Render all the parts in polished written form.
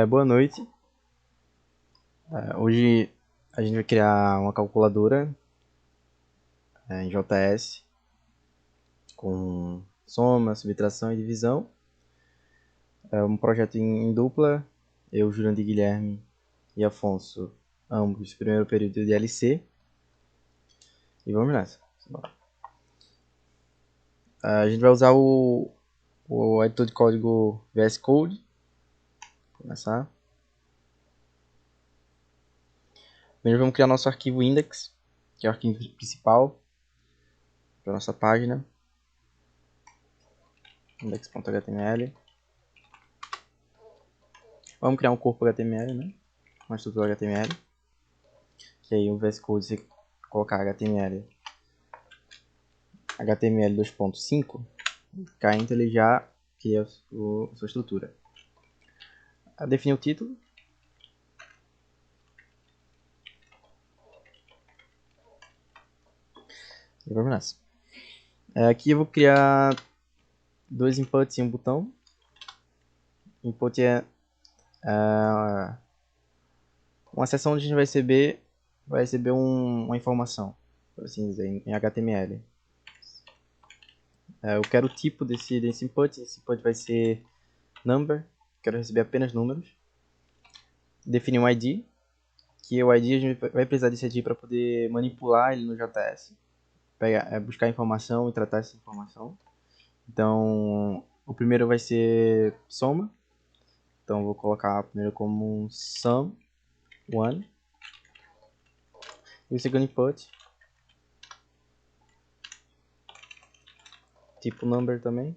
Boa noite. Hoje a gente vai criar uma calculadora em JS com soma, subtração e divisão. É um projeto em dupla. Eu, Jurandir Guilherme e Afonso, ambos primeiro período de LC. E vamos nessa. A gente vai usar o editor de código VS Code. Vou começar. Primeiro vamos criar nosso arquivo index, que é o arquivo principal para nossa página. Index.html. Vamos criar um corpo HTML, né? Uma estrutura HTML. Que aí o VS Code, você colocar HTML 2.5, cá Enter ele já cria a sua estrutura. Definir o título. E vamos nessa. Aqui eu vou criar dois inputs e um botão. Input é uma seção onde a gente vai receber uma informação, por assim dizer, em HTML. Eu quero o tipo desse input. Esse input vai ser number. Quero receber apenas números. Definir um ID, que o ID a gente vai precisar desse ID para poder manipular ele no JS. Buscar informação e tratar essa informação. Então, o primeiro vai ser soma. Então, vou colocar primeiro como sum1. E o segundo input, tipo number também,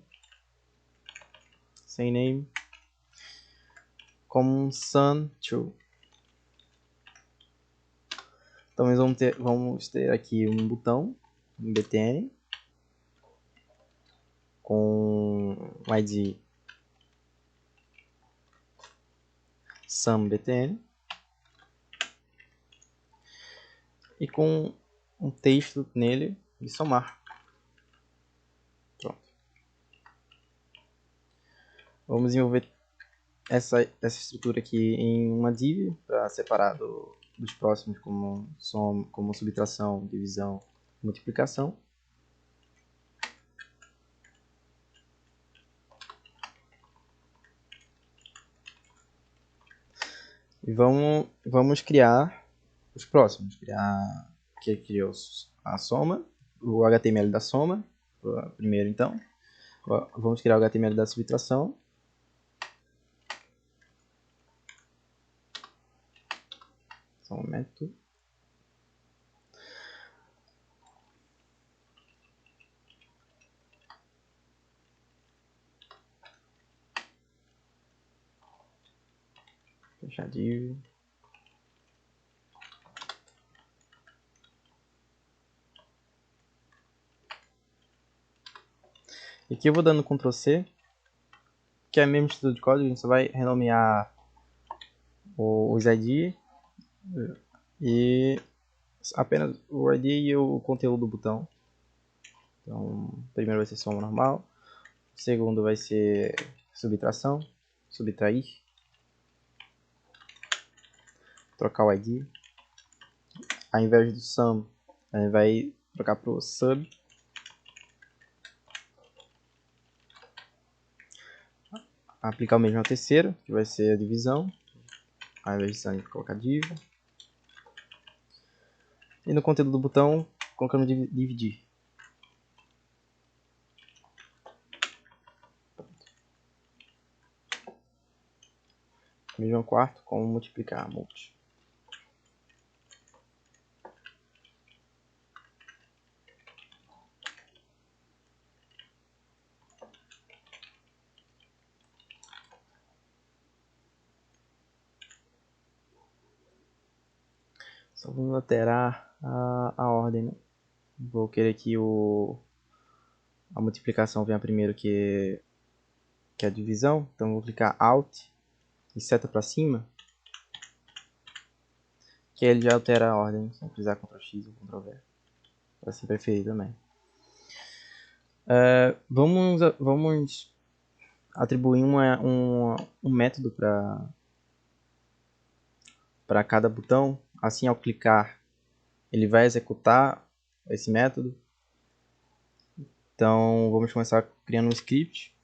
sem name, como sum2. Então, vamos ter aqui um botão, um btn, com o ID sum.btn e com um texto nele de somar. Pronto. Vamos desenvolver essa estrutura aqui em uma div para separar dos próximos como subtração, divisão, multiplicação. E vamos criar os próximos. Que criou a soma, o HTML da soma, primeiro então. Vamos criar o HTML da subtração. Só um momento. Fechar div. E aqui eu vou dando Ctrl C, que é a mesma estrutura de código. A gente só vai renomear os ID e apenas o ID e o conteúdo do botão. Então, primeiro vai ser soma normal, o segundo vai ser subtração, subtrair, trocar o ID. Ao invés do sum, a gente vai trocar para o sub. Aplicar o mesmo ao terceiro, que vai ser a divisão. Ao invés de sum, a gente colocar div. E no conteúdo do botão, colocamos dividir. Mesmo quarto, como multiplicar, multi. Só vamos alterar a ordem, né? Vou querer que a multiplicação venha primeiro que a divisão. Então vou clicar Alt e seta para cima, que ele já altera a ordem, sem precisar Ctrl X ou Ctrl V. Para se preferir também. Vamos atribuir um método para para cada botão. Assim, ao clicar, ele vai executar esse método. Então, vamos começar criando um script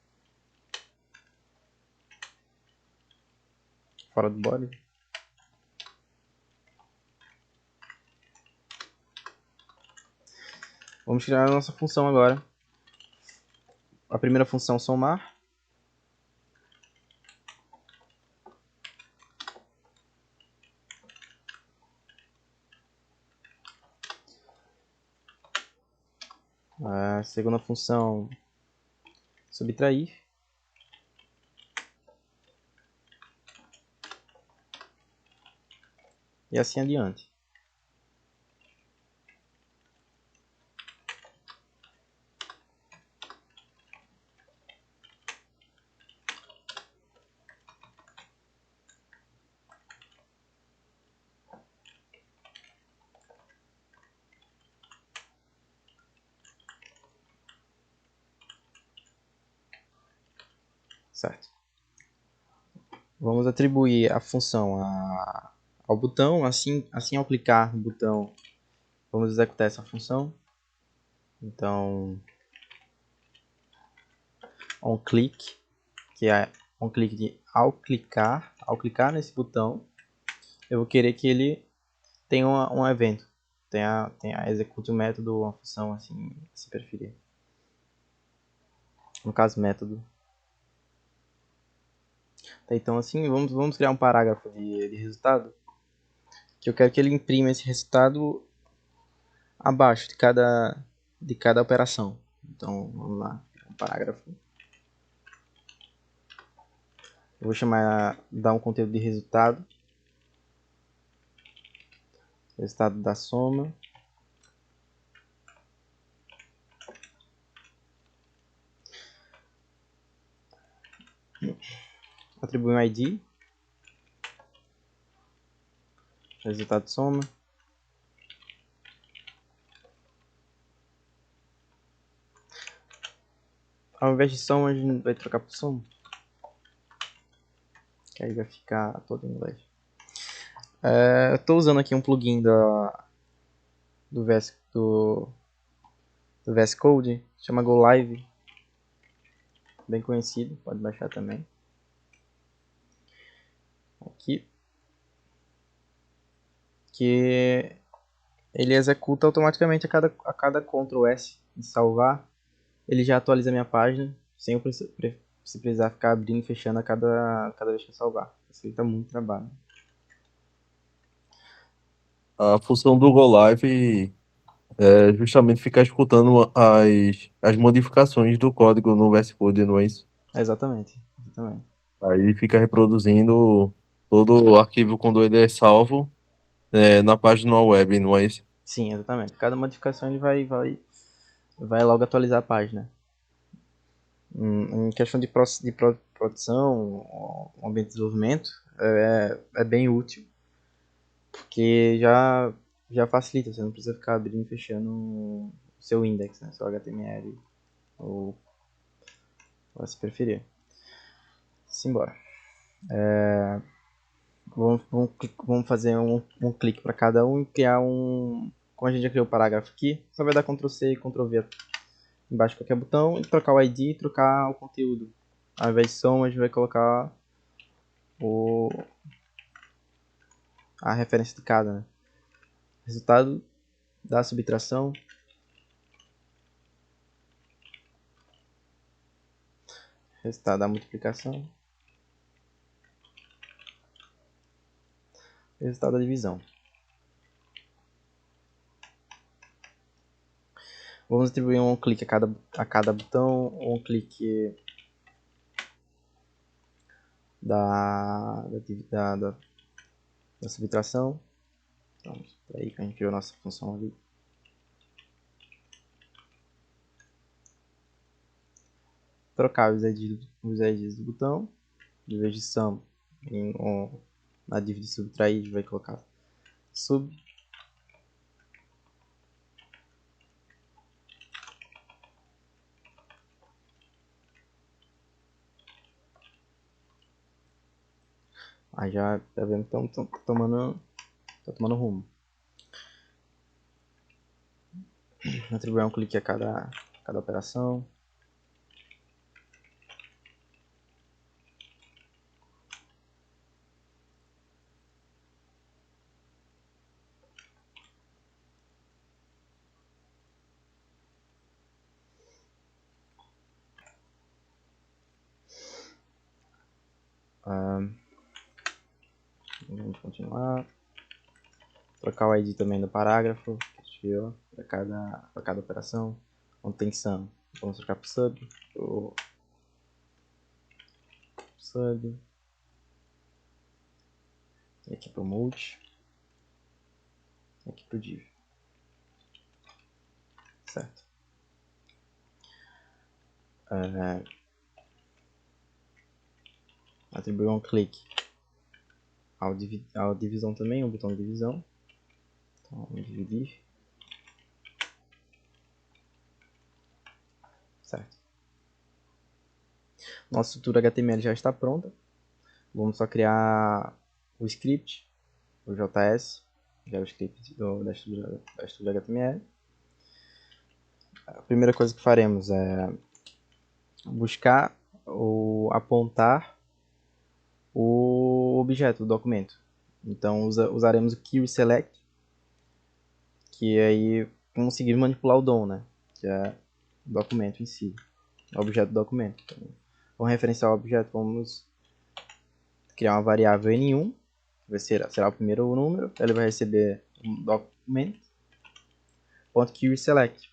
fora do body. Vamos criar a nossa função agora. A primeira função somar. A segunda função subtrair. E assim adiante. Certo. Vamos atribuir a função ao botão. Assim ao clicar no botão, vamos executar essa função. Então, onClick, que é onClick de ao clicar nesse botão, eu vou querer que ele tenha um evento, execute um método, uma função, assim, se preferir. No caso, método. Tá, então, assim, vamos criar um parágrafo de resultado, que eu quero que ele imprima esse resultado abaixo de cada operação. Então, vamos lá, um parágrafo. Eu vou dar um conteúdo de resultado. Resultado da soma. Atribuir um ID. Resultado de soma. Ao invés de soma, a gente vai trocar por soma. Que aí vai ficar todo em inglês. Eu estou usando aqui um plugin do VS Code, chama GoLive, bem conhecido, pode baixar também. Aqui, que ele executa automaticamente a cada Ctrl S de salvar, ele já atualiza a minha página, sem eu precisar ficar abrindo e fechando a cada vez que eu salvar. Facilita muito trabalho. A função do Go Live é justamente ficar escutando as modificações do código no VS Code, não é isso? Exatamente. Aí fica reproduzindo todo o arquivo quando ele é salvo na página web, não é isso? Sim, exatamente. Cada modificação ele vai logo atualizar a página. Em questão de produção, o ambiente de desenvolvimento, é bem útil, porque já facilita, você não precisa ficar abrindo e fechando o seu index, né, seu HTML, ou se preferir. Simbora. Vamos fazer um clique para cada um e criar um... Como a gente já criou o parágrafo aqui, só vai dar Ctrl C e Ctrl V embaixo de qualquer botão e trocar o ID e trocar o conteúdo. Ao invés de soma, a gente vai colocar a referência de cada, né? Resultado da subtração. Resultado da multiplicação. Resultado da divisão. Vamos atribuir um clique a cada botão, um clique da subtração. Então, aí que a gente criou a nossa função ali. Trocar os edges do botão. Em vez de sum, na div de subtrair, a gente vai colocar sub. Aí já vemos que estão tomando rumo. Atribuir um clique a cada operação. Vamos continuar. Trocar o ID também do parágrafo, para cada operação. Contenção. Vamos trocar para sub. E aqui para o multi. E aqui para o div. Certo. Atribuir um clique ao divisão também, o botão de divisão. Então, vamos dividir. Certo. Nossa estrutura HTML já está pronta. Vamos só criar o script, o JS, que é o script da estrutura HTML. A primeira coisa que faremos é buscar ou apontar o objeto do documento. Então usaremos o querySelect, que aí conseguir manipular o DOM, né? Que é o documento em si, o objeto do documento. Então, vamos referenciar o objeto, vamos criar uma variável n1, que será o primeiro número, ele vai receber um document.querySelect.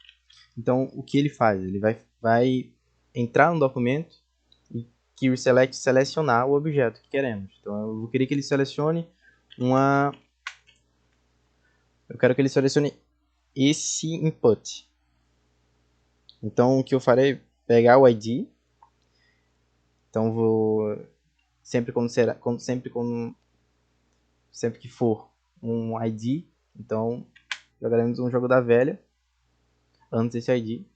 Então, o que ele faz? Ele vai entrar no documento e querySelect selecionar o objeto que queremos. Então, eu vou querer que ele selecione eu quero que ele selecione esse input. Então, o que eu farei é pegar o ID. Então, vou sempre que for um ID, então jogaremos um jogo da velha antes desse ID.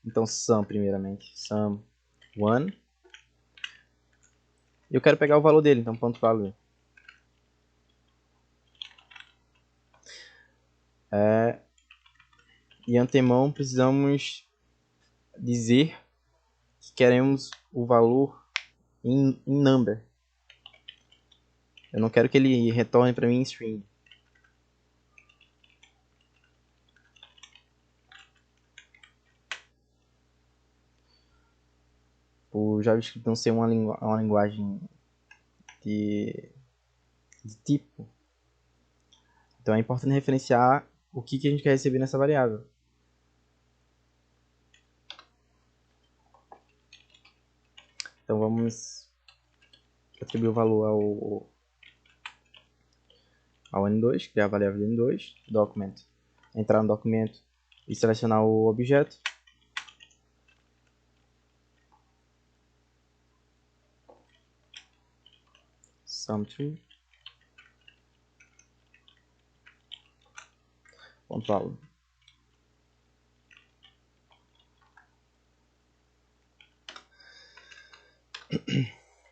Então sum primeiramente, sum1. E eu quero pegar o valor dele, então ponto valor. E antemão precisamos dizer que queremos o valor em number. Eu não quero que ele retorne para mim em string. O JavaScript não ser uma linguagem de tipo, então é importante referenciar o que a gente quer receber nessa variável. Então vamos atribuir o valor ao N2, criar a variável N2, document, entrar no documento e selecionar o objeto. Sum2. Ponto valor.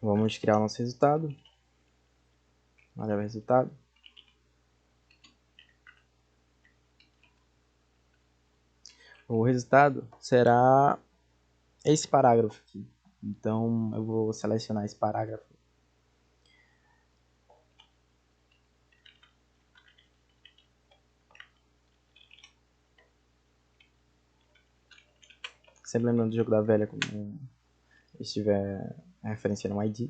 Vamos criar o nosso resultado. Variável resultado. O resultado será esse parágrafo aqui. Então eu vou selecionar esse parágrafo. Sempre lembrando do jogo da velha, como estiver referenciando um ID.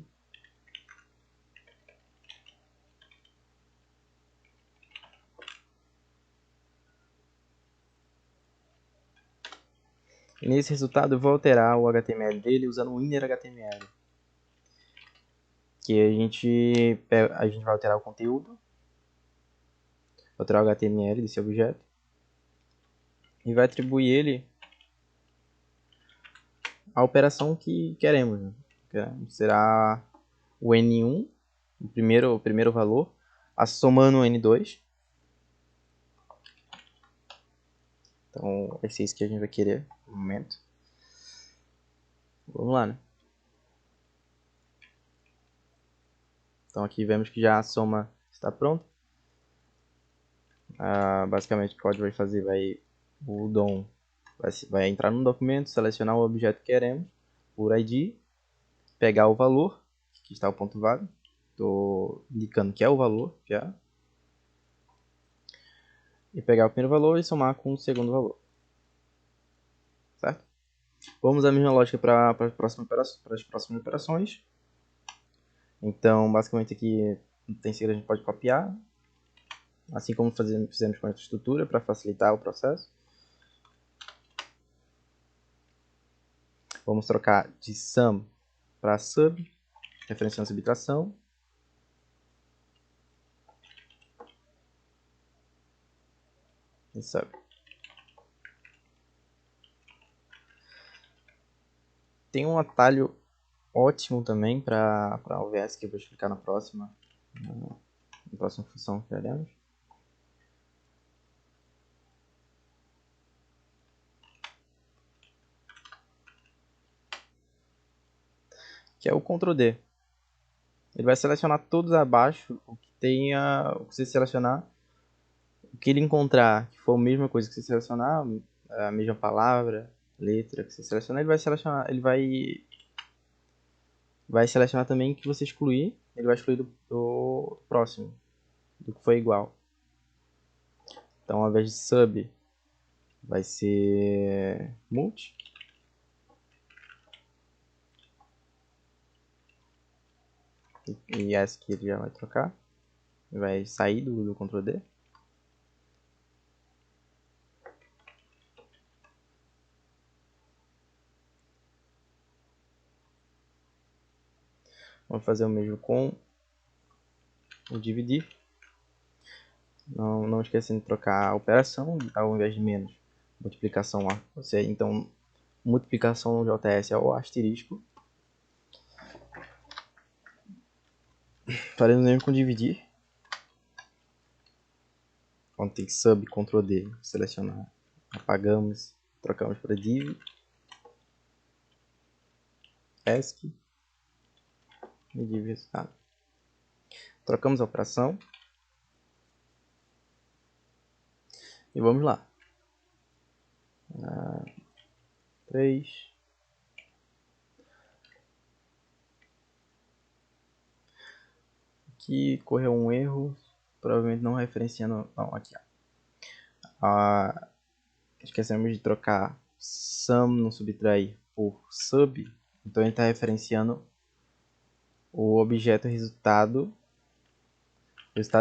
E nesse resultado eu vou alterar o HTML dele usando o innerHTML. Que a gente vai alterar o conteúdo, alterar o HTML desse objeto e vai atribuir ele à operação que queremos, né? Será o N1, o primeiro valor, somando o N2. Então vai ser isso que a gente vai querer no momento. Vamos lá, né? Então aqui vemos que já a soma está pronta. Basicamente o que o código vai fazer, o DOM vai entrar no documento, selecionar o objeto que queremos, por ID, pegar o valor, que está o ponto válido, estou indicando que é o valor já, e pegar o primeiro valor e somar com o segundo valor, certo? Vamos a mesma lógica para as próximas operações. Então, basicamente aqui no Tensor a gente pode copiar, assim como fizemos com a estrutura para facilitar o processo. Vamos trocar de sum para sub, referenciando subtração. E sub. Tem um atalho ótimo também para OVS que eu vou explicar na próxima função que veremos. Que é o Ctrl D. Ele vai selecionar todos abaixo o que você selecionar, o que ele encontrar que for a mesma coisa que você selecionar, a mesma palavra, letra que você selecionar, ele vai selecionar também o que você excluir, ele vai excluir do próximo, do que foi igual. Então, ao invés de sub, vai ser multi. E essa aqui ele já vai trocar. Vai sair do Ctrl D. Vamos fazer o mesmo com o dividir. Não esquecendo de trocar a operação ao invés de menos. Multiplicação lá. Então, multiplicação no JS é o asterisco. Faremos o mesmo com dividir. Quando tem sub, Ctrl D, selecionar. Apagamos, trocamos para div. ESC. E div resultado. Trocamos a operação. E vamos lá. 3. Aqui correu um erro. Provavelmente não referenciando. Não, aqui. Esquecemos de trocar sum no subtrair por sub. Então ele está referenciando o objeto resultado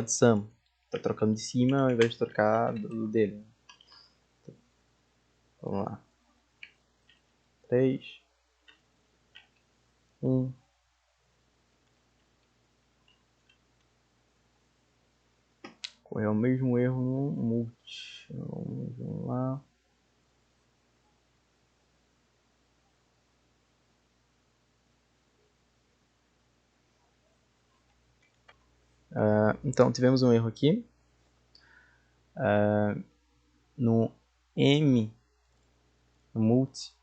sum. Está trocando de cima ao invés de trocar do dele. Vamos lá. 3, 1. Correu o mesmo erro no multi. Vamos lá. Então tivemos um erro aqui. No M, no multi,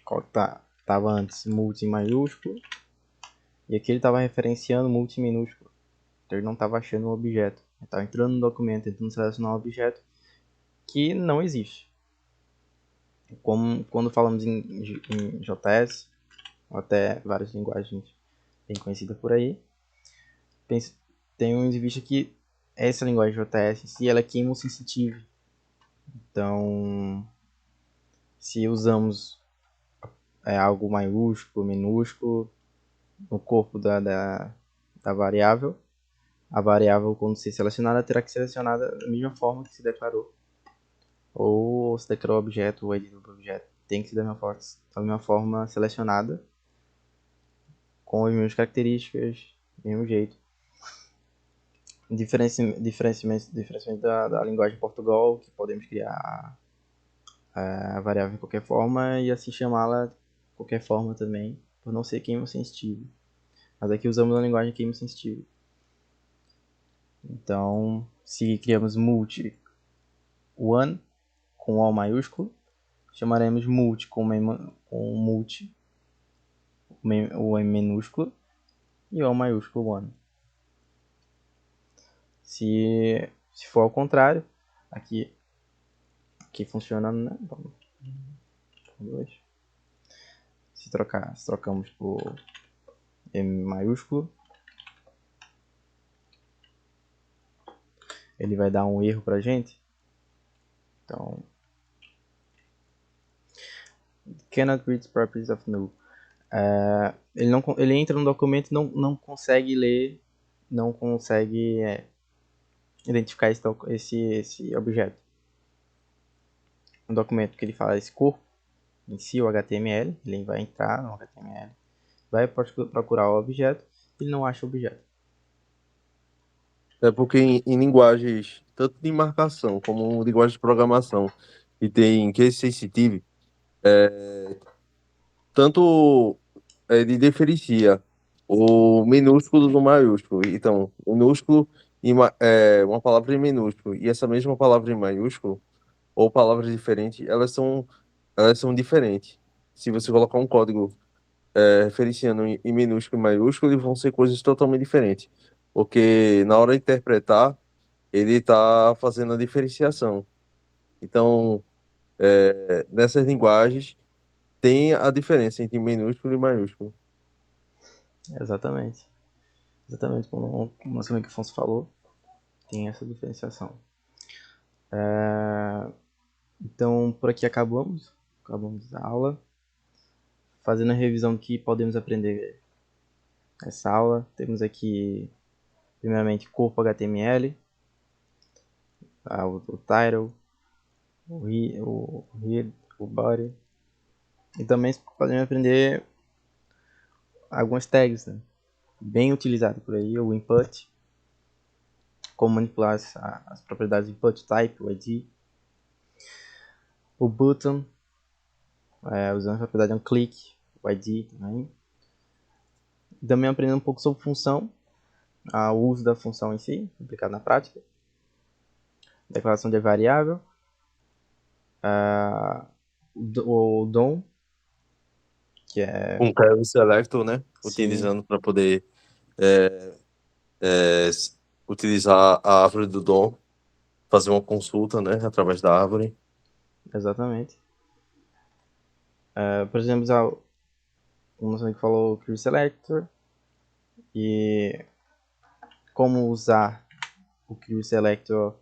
estava antes multi em maiúsculo. E aqui ele estava referenciando multi em minúsculo. Então ele não estava achando um objeto. Ele estava entrando no documento, tentando selecionar um objeto que não existe. Como quando falamos em JS, ou até várias linguagens bem conhecidas por aí, tenhamos em vista que essa linguagem JS em si, ela é keyboard sensitive. Então, se usamos algo maiúsculo, minúsculo, no corpo da variável, a variável, quando ser selecionada, terá que ser selecionada da mesma forma que se declarou. Ou se declarou objeto ou editor do objeto. Tem que ser da mesma forma selecionada, com as mesmas características, do mesmo jeito. Diferenciamento da linguagem Portugal, que podemos criar a variável de qualquer forma e assim chamá-la de qualquer forma também, por não ser keyboard sensitive. Mas aqui usamos a linguagem keyboard sensitive. Então, se criamos multi one com O maiúsculo, chamaremos multi com multi, o M minúsculo, e O maiúsculo one. Se for ao contrário, aqui funciona, né? Vamos, dois. Se trocamos por M maiúsculo, ele vai dar um erro pra gente. Então, cannot read properties of null. Ele entra no documento e não consegue ler, não consegue identificar esse objeto. No documento que ele fala esse corpo, em si o HTML, ele vai entrar no HTML, vai procurar o objeto, ele não acha o objeto. É porque em linguagens, tanto de marcação como linguagem de programação, e tem case sensitive, tanto ele diferencia o minúsculo do maiúsculo. Então, o minúsculo é uma palavra em minúsculo e essa mesma palavra em maiúsculo, ou palavras diferentes, elas são diferentes. Se você colocar um código referenciando em minúsculo e maiúsculo, eles vão ser coisas totalmente diferentes. Porque na hora de interpretar, ele está fazendo a diferenciação. Então, nessas linguagens, tem a diferença entre minúsculo e maiúsculo. Exatamente. Exatamente como o nosso amigo Afonso falou, tem essa diferenciação. Então, por aqui acabamos a aula. Fazendo a revisão que podemos aprender nessa aula, temos aqui, primeiramente, corpo HTML, o title, o head, o body. E também podemos aprender algumas tags, né? Bem utilizado por aí, o input, como manipular as propriedades do input type, o ID, o button, usando a propriedade onClick, o ID também. Também aprendendo um pouco sobre função, o uso da função em si, aplicado na prática, declaração de variável, o DOM, que é Um Kernel Selector, né? sim, Utilizando para poder é, é, utilizar a árvore do DOM, fazer uma consulta, né? Através da árvore. exatamente. Por exemplo, como você falou, o Query Selector e como usar o Query Selector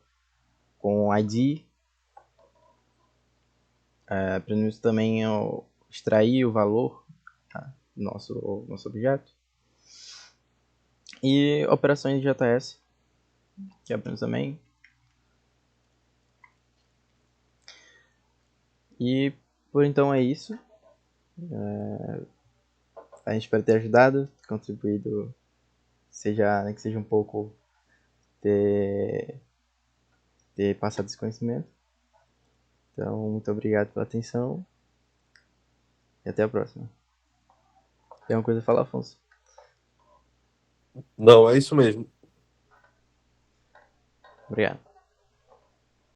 com ID. Aprendemos também a extrair o valor, tá, do nosso objeto. E operações de JS, que aprendemos também. E por então é isso. A gente espera ter ajudado, contribuído, nem que seja um pouco, ter, ter passado esse conhecimento. Então, muito obrigado pela atenção e até a próxima. Tem uma coisa a falar, Afonso? Não, é isso mesmo. Obrigado.